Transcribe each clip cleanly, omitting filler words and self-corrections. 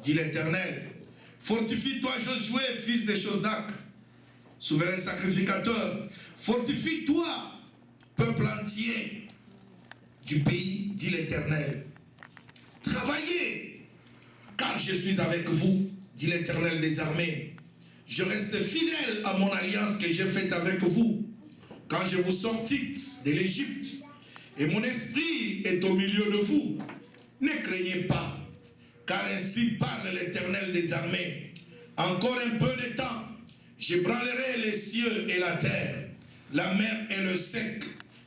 dit l'Éternel. Fortifie-toi, Josué, fils de Chosdak, souverain sacrificateur. Fortifie-toi, peuple entier du pays, dit l'Éternel. Travaillez, car je suis avec vous, dit l'Éternel des armées. Je reste fidèle à mon alliance que j'ai faite avec vous, quand je vous sortis de l'Égypte, et mon esprit est au milieu de vous. Ne craignez pas, car ainsi parle l'Éternel des armées. Encore un peu de temps, j'ébranlerai les cieux et la terre, la mer et le sec.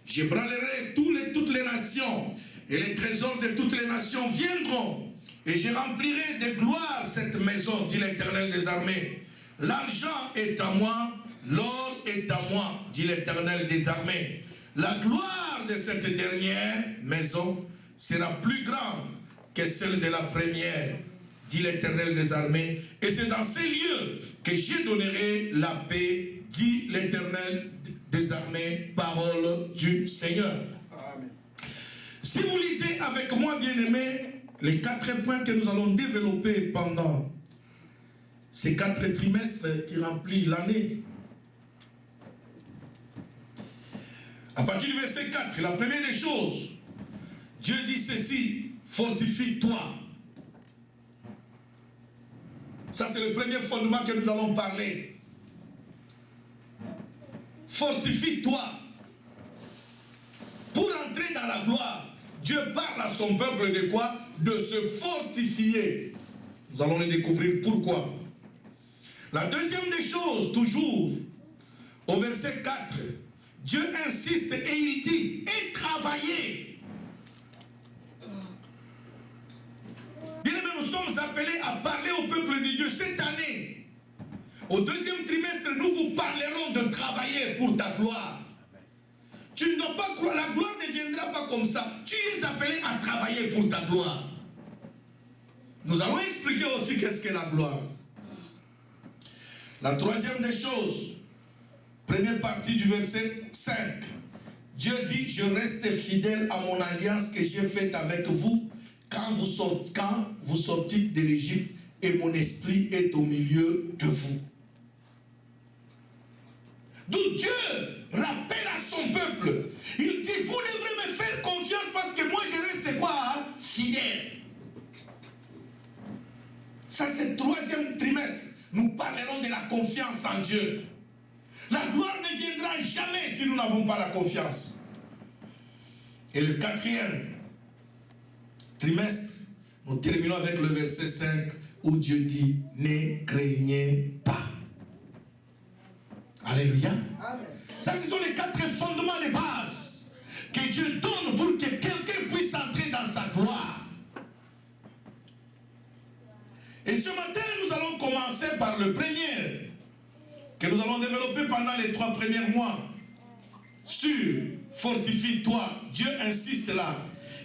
J'ébranlerai toutes les nations, et les trésors de toutes les nations viendront, et je remplirai de gloire cette maison, dit l'Éternel des armées. L'argent est à moi, l'or est à moi, dit l'Éternel des armées. La gloire de cette dernière maison sera plus grande que celle de la première, dit l'Éternel des armées. Et c'est dans ces lieux que je donnerai la paix, dit l'Éternel des armées, parole du Seigneur. Amen. Si vous lisez avec moi, bien-aimés, les 4 points que nous allons développer pendant ces 4 trimestres qui remplissent l'année. À partir du verset 4, la première des choses, Dieu dit ceci: fortifie-toi. Ça, c'est le premier fondement que nous allons parler. Fortifie-toi. Pour entrer dans la gloire, Dieu parle à son peuple de quoi? De se fortifier. Nous allons le découvrir pourquoi. La deuxième des choses, toujours, au verset 4, Dieu insiste et il dit: et travaillez. Bien-aimés, nous sommes appelés à parler au peuple de Dieu cette année. Au deuxième trimestre, nous vous parlerons de travailler pour ta gloire. Tu ne dois pas croire, la gloire ne viendra pas comme ça. Tu es appelé à travailler pour ta gloire. Nous allons expliquer aussi qu'est-ce qu'est la gloire. La troisième des choses, première partie du verset 5. Dieu dit: je reste fidèle à mon alliance que j'ai faite avec vous quand vous sortîtes de l'Égypte, et mon esprit est au milieu de vous. D'où Dieu rappelle à son peuple. Il dit: vous devrez me faire confiance parce que moi je reste quoi? Fidèle. Ça, c'est le troisième trimestre. Nous parlerons de la confiance en Dieu. La gloire ne viendra jamais si nous n'avons pas la confiance. Et le quatrième trimestre, nous terminons avec le verset 5 où Dieu dit: ne craignez pas. Alléluia. Amen. Ça, ce sont les 4 fondements de base que Dieu donne pour que quelqu'un puisse entrer dans sa gloire. Et ce matin, nous allons commencer par le premier, que nous allons développer pendant les 3 premiers mois, sur fortifie-toi. Dieu insiste là.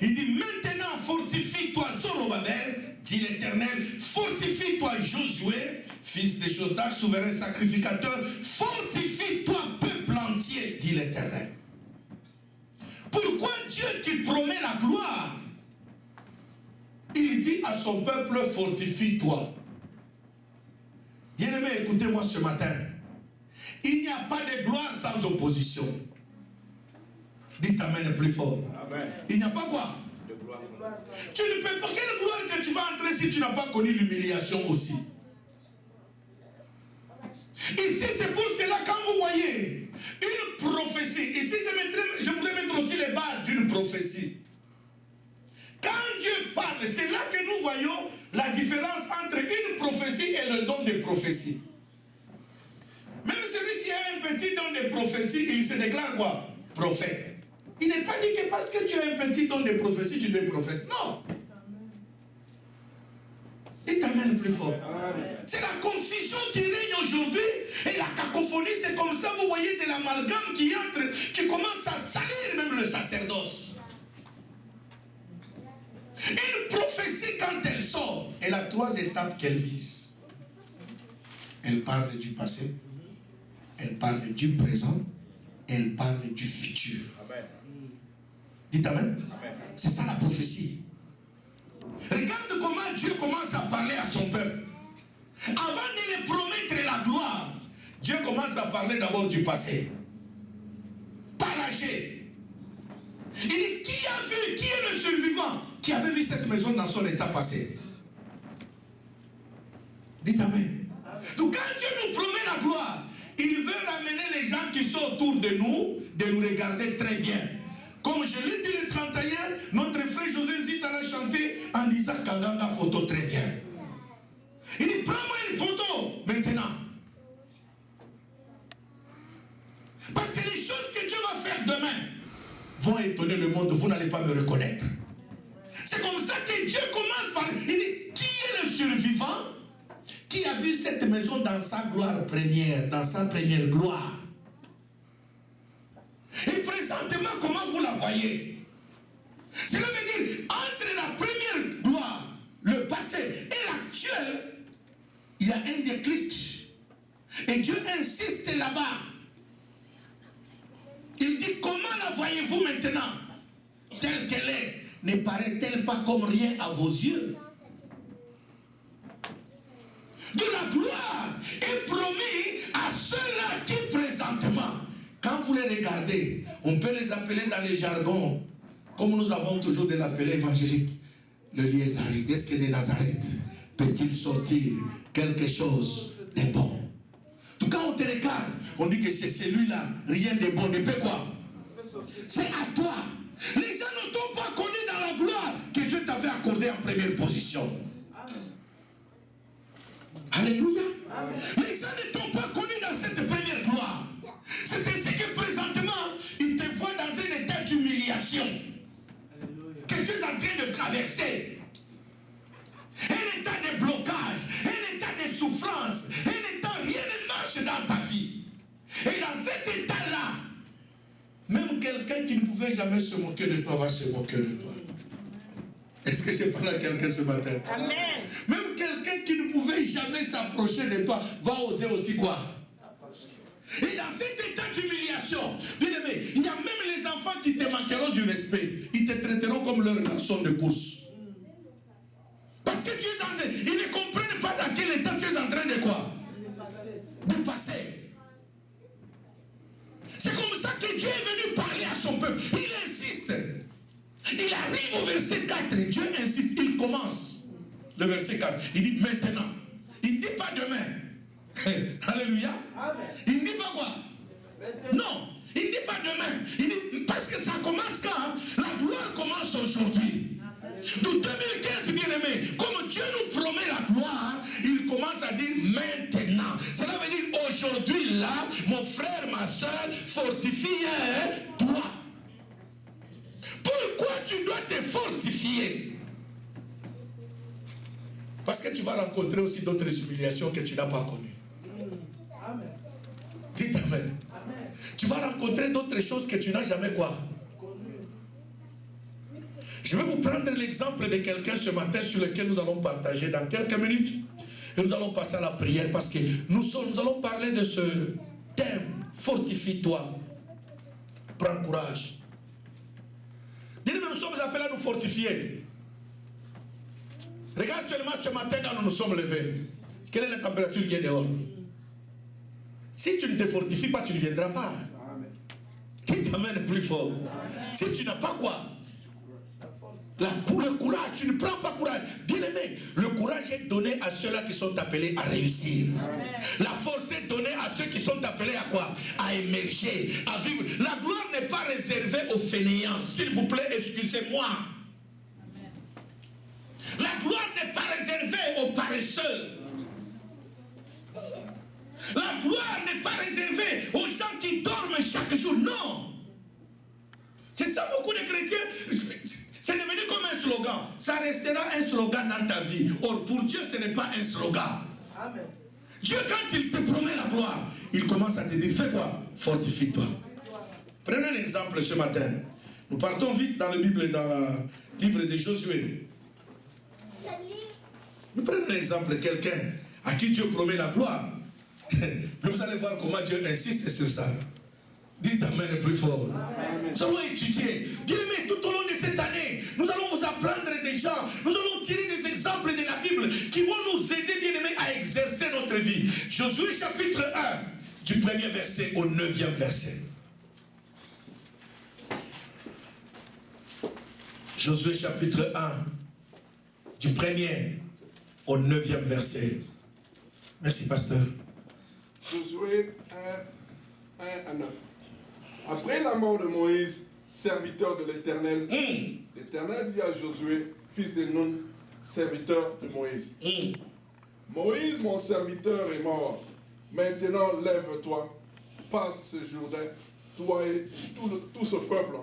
Il dit: maintenant fortifie-toi, Zorobabel, dit l'Éternel. Fortifie-toi, Josué, fils de Chosdak, souverain sacrificateur. Fortifie-toi, peuple entier, dit l'Éternel. Pourquoi Dieu qui promet la gloire, il dit à son peuple: fortifie-toi. Bien-aimé, écoutez-moi ce matin. Il n'y a pas de gloire sans opposition. Dites amen plus fort. Amen. Il n'y a pas quoi? De gloire. Tu ne peux pas. Quelle gloire que tu vas entrer si tu n'as pas connu l'humiliation aussi? Ici, c'est pour cela, quand vous voyez une prophétie, ici je voudrais mettre aussi les bases d'une prophétie. Quand Dieu parle, c'est là que nous voyons la différence entre une prophétie et le don de prophétie. Même celui qui a un petit don de prophétie, il se déclare quoi? Prophète. Il n'est pas dit que parce que tu as un petit don de prophétie, tu es prophète. Non. Il t'amène plus fort. C'est la confusion qui règne aujourd'hui. Et la cacophonie, c'est comme ça, vous voyez de l'amalgame qui entre, qui commence à salir même le sacerdoce. Une prophétie, quand elle sort, elle a 3 étapes qu'elle vise. Elle parle du passé, elle parle du présent, elle parle du futur. Amen. Dites amen. C'est ça la prophétie. Regarde comment Dieu commence à parler à son peuple. Avant de lui promettre la gloire, Dieu commence à parler d'abord du passé. Paragé. Il dit, qui a vu, qui est le survivant qui avait vu cette maison dans son état passé? Dites Amen. Donc quand Dieu nous promet la gloire, il veut ramener les gens qui sont autour de nous regarder très bien. Comme je l'ai dit le 31, notre frère José Zita l'a chanté en disant Kanganga photo très bien. Il dit, prends-moi une photo maintenant. Parce que les choses que Dieu va faire demain vont étonner le monde, vous n'allez pas me reconnaître. C'est comme ça que Dieu commence par... Il dit, qui est le survivant qui a vu cette maison dans sa gloire première, dans sa première gloire? Et présentement, comment vous la voyez? Cela veut dire, entre la première gloire, le passé et l'actuel, il y a un déclic. Et Dieu insiste là-bas. Il dit, comment la voyez-vous maintenant? Telle qu'elle est, ne paraît-elle pas comme rien à vos yeux? De la gloire est promis à ceux-là qui présentement, quand vous les regardez, on peut les appeler dans les jargons, comme nous avons toujours de l'appeler évangélique, le Liézari, est-ce que de Nazareth peut-il sortir quelque chose de bon? Tout cas, on te regarde, on dit que c'est celui-là, rien de bon, ne peut quoi? C'est à toi. Les gens ne t'ont pas connu dans la gloire que Dieu t'avait accordé en première position. Alléluia. Amen. Les gens ne t'ont pas connu dans cette première gloire. C'est ainsi que présentement, ils te voient dans un état d'humiliation que tu es en train de traverser. Un état de blocage, un état de souffrance, un état, rien ne marche dans ta vie. Et dans cet état-là, même quelqu'un qui ne pouvait jamais se moquer de toi va se moquer de toi. Est-ce que je parle à quelqu'un ce matin? Amen. Même quelqu'un qui ne pouvait jamais s'approcher de toi va oser aussi quoi? Et dans cet état d'humiliation, bien aimé, il y a même les enfants qui te manqueront du respect. Ils te traiteront comme leur garçon de course. Parce que tu es dans un... Ils ne comprennent pas dans quel état tu es en train de quoi? De passer. C'est comme ça que Dieu est venu parler à son peuple. Il insiste. Il arrive au verset 4, Dieu insiste, il commence. Le verset 4, il dit maintenant. Il ne dit pas demain. Alléluia. Amen. Il ne dit pas quoi? Non, il ne dit pas demain. Il dit, parce que ça commence quand? La gloire commence aujourd'hui. Donc 2015, bien aimé, comme Dieu nous promet la gloire, il commence à dire maintenant. Cela veut dire aujourd'hui là, mon frère, ma soeur, fortifie-toi. Pourquoi tu dois te fortifier? Parce que tu vas rencontrer aussi d'autres humiliations que tu n'as pas connues. Amen. Dites Amen. Amen. Tu vas rencontrer d'autres choses que tu n'as jamais quoi? Je vais vous prendre l'exemple de quelqu'un ce matin sur lequel nous allons partager dans quelques minutes. Et nous allons passer à la prière parce que nous allons parler de ce thème. Fortifie-toi. Prends courage. Dis-nous, nous sommes appelés à nous fortifier. Regarde seulement ce matin quand nous nous sommes levés. Quelle est la température qui est dehors? Si tu ne te fortifies pas, tu ne viendras pas. Qui t'amène plus fort? Si tu n'as pas quoi? Le courage, tu ne prends pas courage. Bien-aimé, le courage est donné à ceux-là qui sont appelés à réussir. Amen. La force est donnée à ceux qui sont appelés à quoi? À émerger, à vivre. La gloire n'est pas réservée aux fainéants. S'il vous plaît, excusez-moi. La gloire n'est pas réservée aux paresseux. La gloire n'est pas réservée aux gens qui dorment chaque jour. Non. C'est ça beaucoup de chrétiens. C'est devenu comme un slogan. Ça restera un slogan dans ta vie. Or, pour Dieu, ce n'est pas un slogan. Amen. Dieu, quand il te promet la gloire, il commence à te dire, fais quoi? Fortifie-toi. Prenez un exemple ce matin. Nous partons vite dans la Bible, dans le livre de Josué. Nous prenons un exemple de quelqu'un à qui Dieu promet la gloire. Mais vous allez voir comment Dieu insiste sur ça. Dites Amen le plus fort. Amen. Nous allons étudier. Bien-aimés, tout au long de cette année, nous allons vous apprendre des gens. Nous allons tirer des exemples de la Bible qui vont nous aider, bien aimés, à exercer notre vie. Josué chapitre 1, du 1er verset au 9e verset. Josué chapitre 1, du 1er au 9e verset. Merci, pasteur. Josué 1 à 9. Après la mort de Moïse, serviteur de l'Éternel, l'Éternel dit à Josué, fils de Nun, serviteur de Moïse. Moïse, mon serviteur, est mort. Maintenant, lève-toi, passe ce Jourdain, toi et tout ce peuple,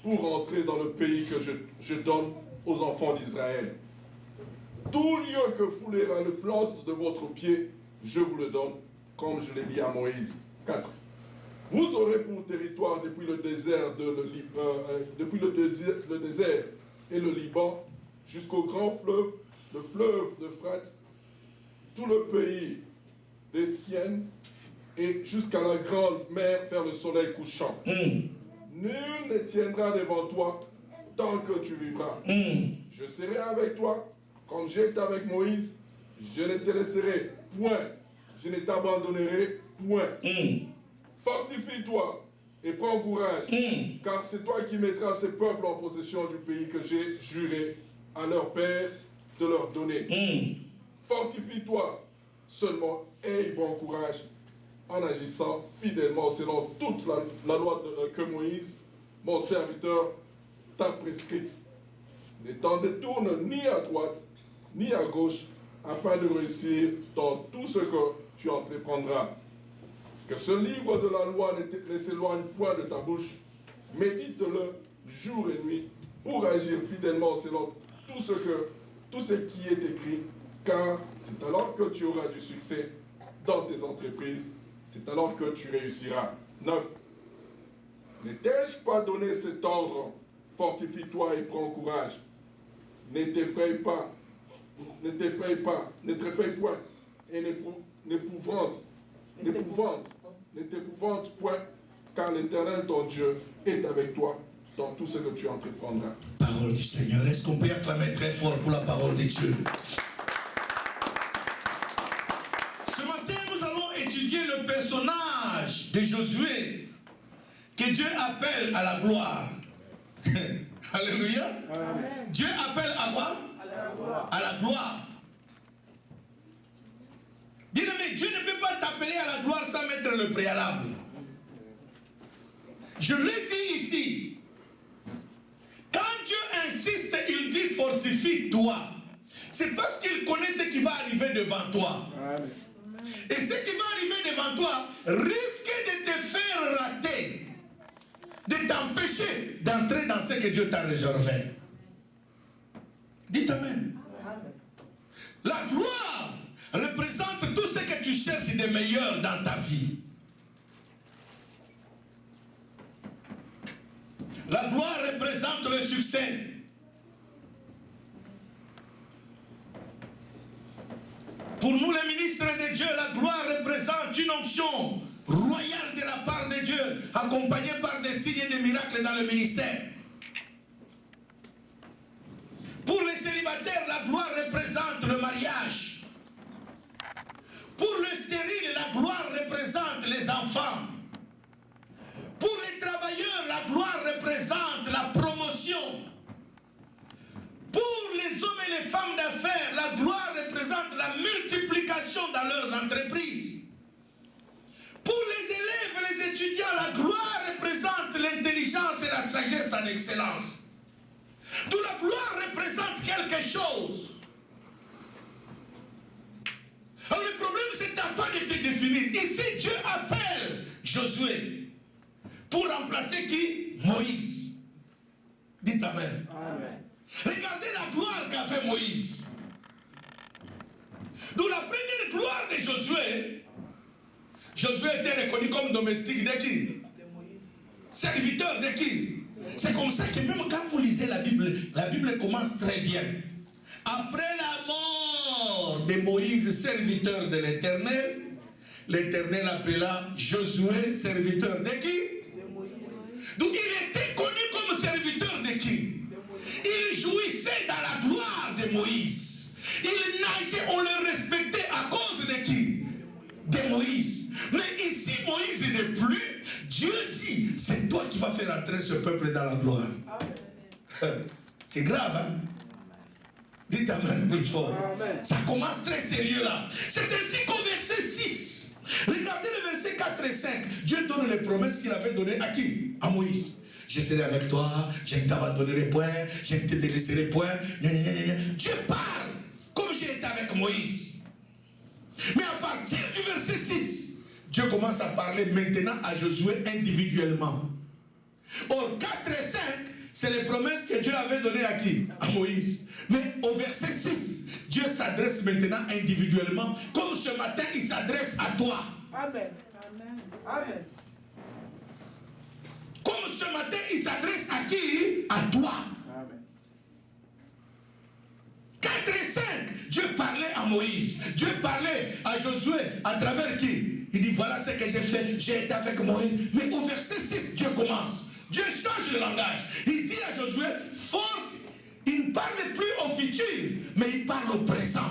pour entrer dans le pays que je donne aux enfants d'Israël. Tout lieu que foulera le plante de votre pied, je vous le donne, comme je l'ai dit à Moïse. 4. Vous aurez pour territoire depuis le désert, le désert et le Liban, jusqu'au grand fleuve, le fleuve d'Euphrate, tout le pays des Siennes et jusqu'à la grande mer vers le soleil couchant. Nul ne tiendra devant toi tant que tu vivras. Je serai avec toi, comme j'étais avec Moïse, je ne te laisserai point, je ne t'abandonnerai point. Fortifie-toi et prends courage, car c'est toi qui mettras ces peuples en possession du pays que j'ai juré à leur père de leur donner. Fortifie-toi, seulement aie bon courage en agissant fidèlement selon toute la loi que Moïse, mon serviteur, t'a prescrite. Ne t'en détourne ni à droite ni à gauche, afin de réussir dans tout ce que tu entreprendras. Que ce livre de la loi ne s'éloigne point de ta bouche. Médite-le jour et nuit pour agir fidèlement selon tout ce qui est écrit, car c'est alors que tu auras du succès dans tes entreprises, c'est alors que tu réussiras. 9. Ne t'ai-je pas donné cet ordre? Fortifie-toi et prends courage. Ne t'effraie pas, ne t'effraie point, et ne t'épouvante point, car l'Éternel ton Dieu est avec toi dans tout ce que tu entreprendras. Parole du Seigneur. Est-ce qu'on peut acclamer très fort pour la parole de Dieu? Ce matin, nous allons étudier le personnage de Josué que Dieu appelle à la gloire. Alléluia. Amen. Dieu appelle à quoi? À la gloire. Bien-aimé, Dieu ne peut pas t'appeler à la gloire sans mettre le préalable. Je l'ai dit ici. Quand Dieu insiste, il dit fortifie-toi. C'est parce qu'il connaît ce qui va arriver devant toi. Amen. Et ce qui va arriver devant toi risque de te faire rater, de t'empêcher d'entrer dans ce que Dieu t'a réservé. Dites Amen. La gloire représente tout ce que tu cherches de meilleur dans ta vie. La gloire représente le succès. Pour nous les ministres de Dieu, la gloire représente une onction royale de la part de Dieu, accompagnée par des signes et des miracles dans le ministère. Pour les célibataires, la gloire représente le mariage. Pour le stérile, la gloire représente les enfants. Pour les travailleurs, la gloire représente la promotion. Pour les hommes et les femmes d'affaires, la gloire représente la multiplication dans leurs entreprises. Pour les élèves et les étudiants, la gloire représente l'intelligence et la sagesse en excellence. Toute la gloire représente quelque chose. Alors le problème, c'est à toi de te définir. Ici, Dieu appelle Josué pour remplacer qui? Moïse. Dites Amen. Amen. Regardez la gloire qu'avait Moïse. D'où la première gloire de Josué. Josué était reconnu comme domestique de qui? De Moïse. Serviteur de qui? C'est comme ça que même quand vous lisez la Bible commence très bien. Après la mort de Moïse, serviteur de l'Éternel, l'Éternel appela Josué, serviteur de qui? De Moïse. Donc il était connu comme serviteur de qui? Il jouissait dans la gloire de Moïse. Ils nageaient, on les respectait à cause de qui? De Moïse. Mais ici, Moïse n'est plus. Dieu dit, c'est toi qui vas faire entrer ce peuple dans la gloire. C'est grave, hein? Dites amen plus fort. Ça commence très sérieux là. C'est ainsi qu'au verset 6, regardez le verset 4 et 5. Dieu donne les promesses qu'il avait données à qui? À Moïse. Je serai avec toi, je ne t'abandonnerai point, je ne te délaisserai point. Dieu parle comme j'ai été avec Moïse. Mais à partir du verset 6, Dieu commence à parler maintenant à Josué individuellement. Or 4 et 5, c'est les promesses que Dieu avait données à qui? À Moïse. Mais au verset 6, Dieu s'adresse maintenant individuellement, comme ce matin il s'adresse à toi. Amen. Amen. Amen. Comme ce matin il s'adresse à qui? À toi. Amen. 4 et 5, Dieu parlait à Moïse. Dieu parlait à Josué à travers qui? Il dit voilà ce que j'ai fait, j'ai été avec Moïse. Mais au verset 6, Dieu commence. Dieu change le langage. Il dit à Josué, forte, il ne parle plus au futur, mais il parle au présent.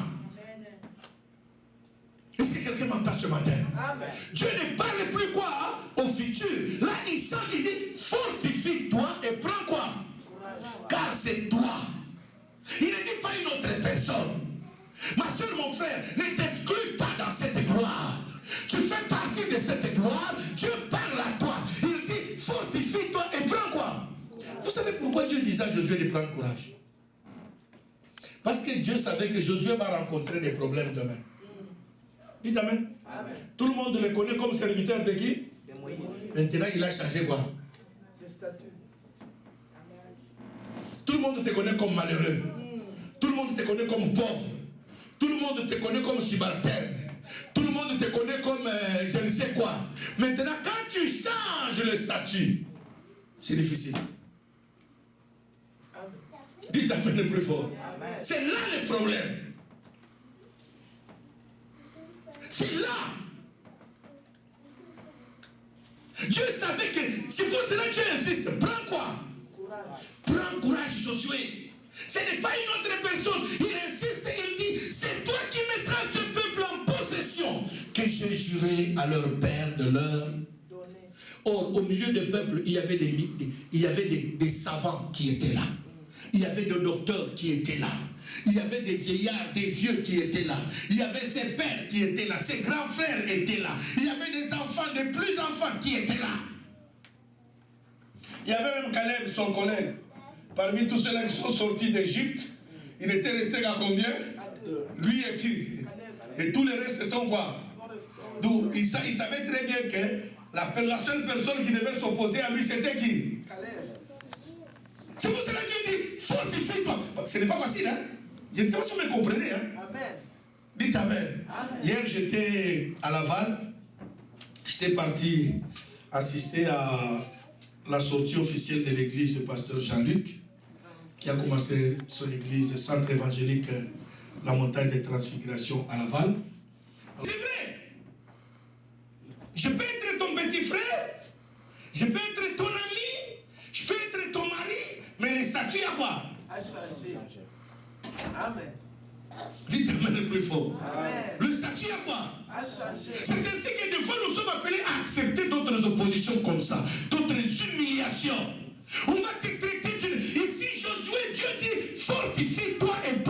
Est-ce que quelqu'un m'entend ce matin? Amen. Dieu ne parle plus quoi? Au futur. Là, il change, il dit, fortifie-toi et prends quoi? Car c'est toi. Il ne dit pas une autre personne. Ma soeur, mon frère, ne t'exclus pas dans cette gloire. Tu fais partie de cette gloire. Dieu parle à toi. Il dit, fortifie-toi et prends quoi? Vous savez pourquoi Dieu disait à Josué de prendre courage? Parce que Dieu savait que Josué va rencontrer des problèmes demain. Dites amen. Amen. Tout le monde le connaît comme serviteur de qui? De Moïse. Maintenant, il a changé quoi? Le statut. Tout le monde te connaît comme malheureux. Tout le monde te connaît comme pauvre. Tout le monde te connaît comme subalterne. Tout le monde te connaît comme je ne sais quoi. Maintenant, quand tu changes le statut, c'est difficile. Amen. Dites amen le plus fort. Amen. C'est là le problème. C'est là. Dieu savait que... C'est pour cela que Dieu insiste. Prends quoi? Courage. Prends courage, Josué. Ce n'est pas une autre personne. Il insiste, il dit, c'est toi qui mettras ce peuple en possession que j'ai juré à leur père de leur... Donner. Or, au milieu du peuple, il y avait des savants qui étaient là. Il y avait des docteurs qui étaient là. Il y avait des vieillards, des vieux qui étaient là. Il y avait ses pères qui étaient là. Ses grands frères étaient là. Il y avait des enfants, des plus enfants qui étaient là. Il y avait même Caleb, son collègue. Parmi tous ceux-là qui sont sortis d'Égypte, il était resté à combien? À deux. Lui et qui? Et tous les restes sont quoi? Donc, il savait très bien que la seule personne qui devait s'opposer à lui, c'était qui? Caleb. C'est pour cela que Dieu dit, fortifie-toi. Ce n'est pas facile, hein? Je ne sais pas si vous me comprenez, hein? Amen. Dites amen. Amen. Hier, j'étais à Laval. J'étais parti assister à la sortie officielle de l'église du pasteur Jean-Luc, qui a commencé son église, centre évangélique, la montagne de transfiguration à Laval. C'est vrai. Je peux être ton petit frère, je peux être ton ami, je peux être ton mari, mais le statut à quoi? A changé. Amen. Dites amen le plus fort. Amen. Le statut à quoi? A changé. C'est ainsi que des fois nous sommes appelés à accepter d'autres oppositions comme ça, d'autres humiliations. On va te traiter d'une... Ici Josué, Dieu dit, fortifie-toi et